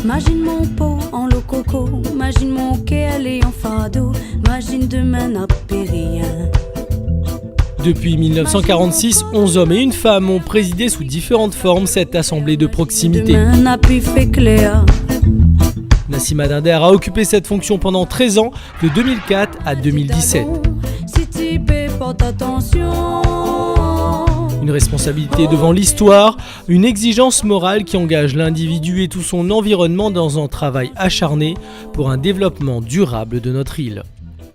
Imagine mon pot en l'eau coco, imagine mon quai aller en fado, imagine demain n'a rien. Depuis 1946, 11 hommes et une femme ont présidé sous différentes formes cette assemblée de proximité. Nassima Dinder a occupé cette fonction pendant 13 ans, de 2004 à 2017. Une responsabilité devant l'histoire, une exigence morale qui engage l'individu et tout son environnement dans un travail acharné pour un développement durable de notre île.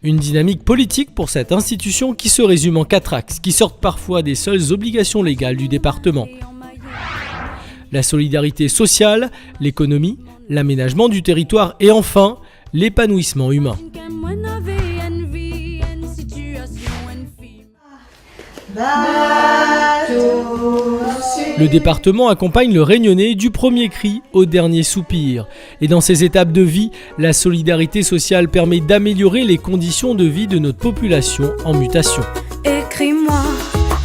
Une dynamique politique pour cette institution qui se résume en 4 axes, qui sortent parfois des seules obligations légales du département. La solidarité sociale, l'économie, l'aménagement du territoire et enfin, l'épanouissement humain. Le département accompagne le Réunionnais du premier cri au dernier soupir. Et dans ces étapes de vie, la solidarité sociale permet d'améliorer les conditions de vie de notre population en mutation. Écris-moi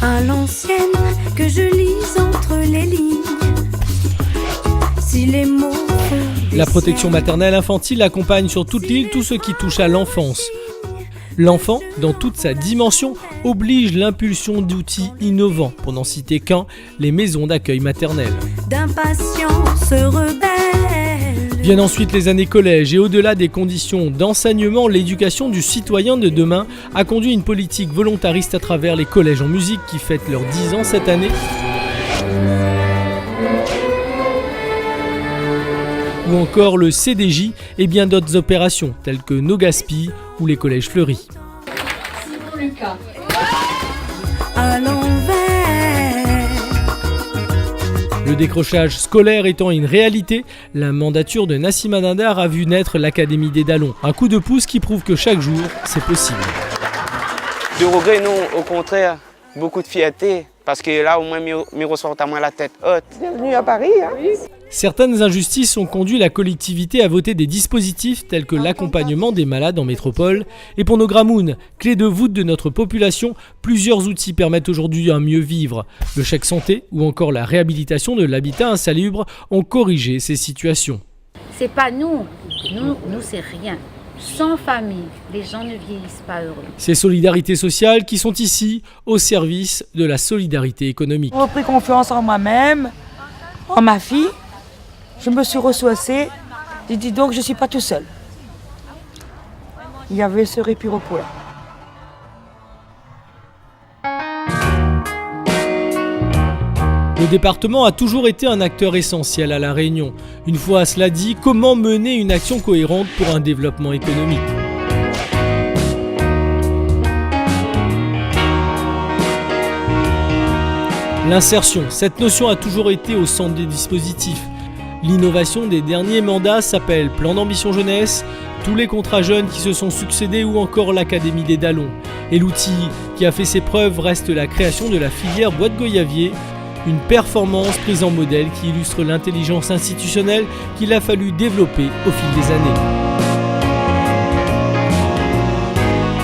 à l'ancienne que je lise entre les lignes. Si les mots La protection maternelle infantile accompagne sur toute l'île tout ce qui touche à l'enfance. L'enfant, dans toute sa dimension, oblige l'impulsion d'outils innovants, pour n'en citer qu'un, les maisons d'accueil maternel. D'impatience rebelle. Viennent ensuite les années collège et au-delà des conditions d'enseignement, l'éducation du citoyen de demain a conduit une politique volontariste à travers les collèges en musique qui fêtent leurs 10 ans cette année. Ou encore le CDJ et bien d'autres opérations telles que No Gaspille ou les collèges fleuris. À l'envers. Le décrochage scolaire étant une réalité, la mandature de Nassima Dinder a vu naître l'Académie des Dallons. Un coup de pouce qui prouve que chaque jour, c'est possible. De regret, non, au contraire, beaucoup de fierté. Parce que là, au moins, me ressort à moi la tête haute. Bienvenue à Paris. Hein. Certaines injustices ont conduit la collectivité à voter des dispositifs tels que l'accompagnement des malades en métropole. Et pour nos Gramounes, clé de voûte de notre population, plusieurs outils permettent aujourd'hui un mieux vivre. Le chèque santé ou encore la réhabilitation de l'habitat insalubre ont corrigé ces situations. C'est pas nous c'est rien. Sans famille, les gens ne vieillissent pas heureux. Ces solidarités sociales qui sont ici au service de la solidarité économique. J'ai repris confiance en moi-même, en ma fille. Je me suis ressourcée. J'ai dit donc je ne suis pas tout seul. Il y avait ce répit-repos là. Le département a toujours été un acteur essentiel à La Réunion. Une fois cela dit, comment mener une action cohérente pour un développement économique ? L'insertion, cette notion a toujours été au centre des dispositifs. L'innovation des derniers mandats s'appelle Plan d'ambition jeunesse, tous les contrats jeunes qui se sont succédés ou encore l'Académie des Dallons. Et l'outil qui a fait ses preuves reste la création de la filière bois de goyavier, une performance prise en modèle qui illustre l'intelligence institutionnelle qu'il a fallu développer au fil des années.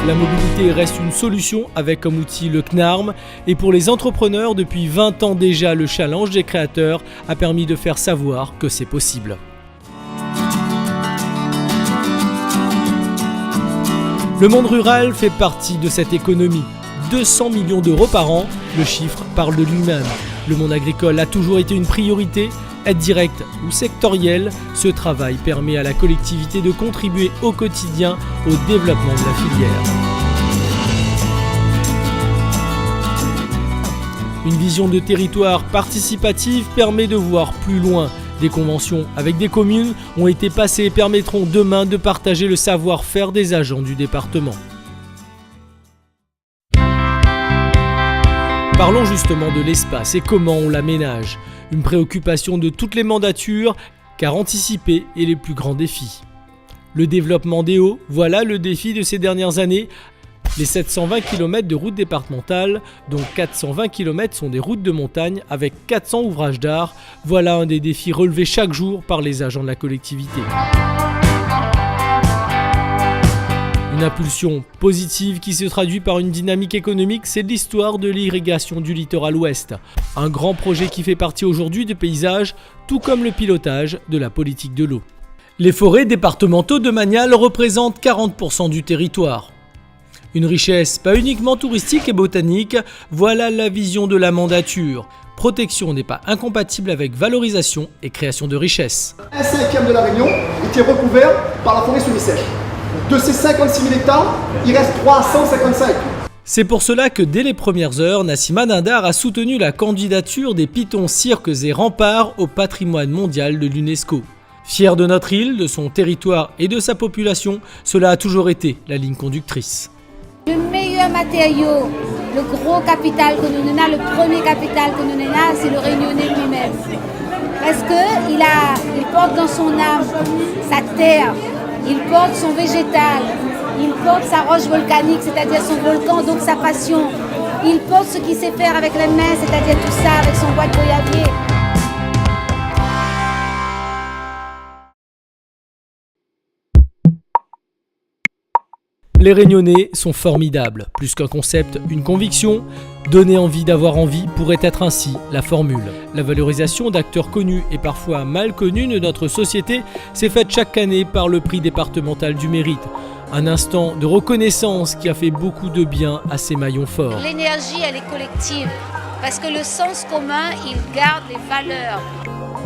La mobilité reste une solution avec comme outil le CNARM et pour les entrepreneurs, depuis 20 ans déjà, le challenge des créateurs a permis de faire savoir que c'est possible. Le monde rural fait partie de cette économie. 200 millions d'euros par an, le chiffre parle de lui-même. Le monde agricole a toujours été une priorité. Aide directe ou sectorielle, ce travail permet à la collectivité de contribuer au quotidien au développement de la filière. Une vision de territoire participative permet de voir plus loin. Des conventions avec des communes ont été passées et permettront demain de partager le savoir-faire des agents du département. Parlons justement de l'espace et comment on l'aménage. Une préoccupation de toutes les mandatures, car anticiper est les plus grands défis. Le développement des hauts, voilà le défi de ces dernières années. Les 720 km de routes départementales, dont 420 km sont des routes de montagne avec 400 ouvrages d'art, voilà un des défis relevés chaque jour par les agents de la collectivité. Une impulsion positive qui se traduit par une dynamique économique, c'est l'histoire de l'irrigation du littoral ouest. Un grand projet qui fait partie aujourd'hui du paysage, tout comme le pilotage de la politique de l'eau. Les forêts départementaux de Manial représentent 40% du territoire. Une richesse pas uniquement touristique et botanique, voilà la vision de la mandature. Protection n'est pas incompatible avec valorisation et création de richesses. Un cinquième de la Réunion était recouvert par la forêt semi-sèche. De ces 56 000 hectares, il reste 355. C'est pour cela que dès les premières heures, Nassima Dindar a soutenu la candidature des pitons, cirques et remparts au patrimoine mondial de l'UNESCO. Fier de notre île, de son territoire et de sa population, cela a toujours été la ligne conductrice. Le meilleur matériau, le gros capital que nous avons, le premier capital que nous avons, c'est le Réunionnais lui-même. Parce qu'il porte dans son âme sa terre, il porte son végétal, il porte sa roche volcanique, c'est-à-dire son volcan, donc sa passion. Il porte ce qu'il sait faire avec les mains, c'est-à-dire tout ça avec son bois de goyavier. Les Réunionnais sont formidables. Plus qu'un concept, une conviction. Donner envie d'avoir envie pourrait être ainsi la formule. La valorisation d'acteurs connus et parfois mal connus de notre société s'est faite chaque année par le prix départemental du mérite. Un instant de reconnaissance qui a fait beaucoup de bien à ces maillons forts. L'énergie, elle est collective. Parce que le sens commun, il garde les valeurs.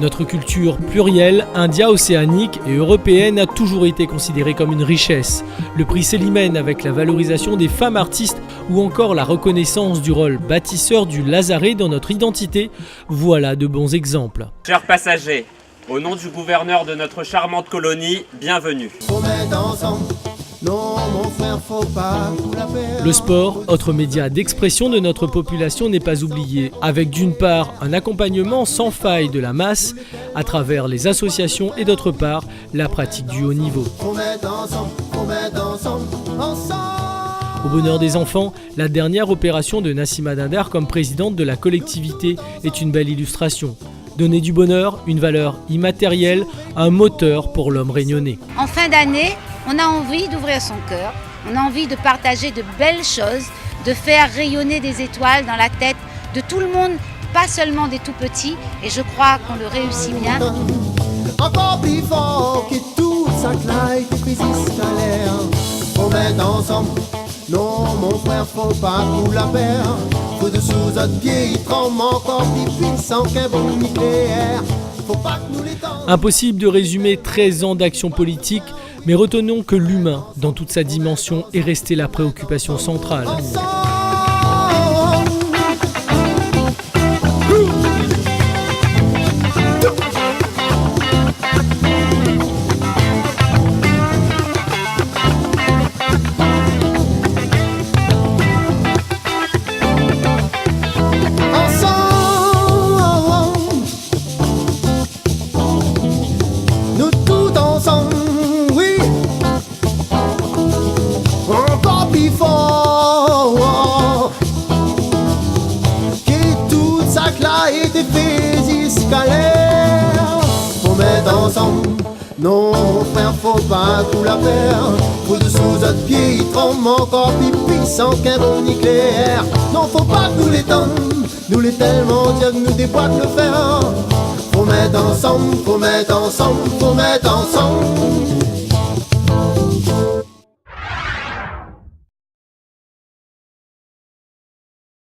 Notre culture plurielle, india-océanique et européenne a toujours été considérée comme une richesse. Le prix Célimène avec la valorisation des femmes artistes ou encore la reconnaissance du rôle bâtisseur du Lazaret dans notre identité, voilà de bons exemples. Chers passagers, au nom du gouverneur de notre charmante colonie, bienvenue. Non, mon frère, faut pas la perdre. Le sport, autre média d'expression de notre population, n'est pas oublié, avec d'une part un accompagnement sans faille de la masse à travers les associations et d'autre part la pratique du haut niveau. Au bonheur des enfants, la dernière opération de Nassima Dindar comme présidente de la collectivité est une belle illustration. Donner du bonheur, une valeur immatérielle, un moteur pour l'homme réunionnais. En fin d'année, on a envie d'ouvrir son cœur, on a envie de partager de belles choses, de faire rayonner des étoiles dans la tête de tout le monde, pas seulement des tout petits, et je crois qu'on le réussit bien. Encore plus fort que tout ça claque et puis l'air. On met ensemble, non mon frère, faut pas nous la perdre. Faut dessous notre pied, il tremble encore plus puissant qu'un bombe nucléaire. Faut pas que nous les tendons. Impossible de résumer 13 ans d'action politique, mais retenons que l'humain, dans toute sa dimension, est resté la préoccupation centrale. Nous tous ensemble, oui. Encore plus fort que toute sa clarté fait escalaire. Faut mettre ensemble, non mon frère, faut pas tout la perdre. Faut dessous notre pied, il tremble encore plus puissant qu'un bombe nucléaire. Non, faut pas que nous les tendre, nous les tellement dire que nous déboîte le fer. Faut mettre ensemble, faut mettre ensemble, faut mettre ensemble.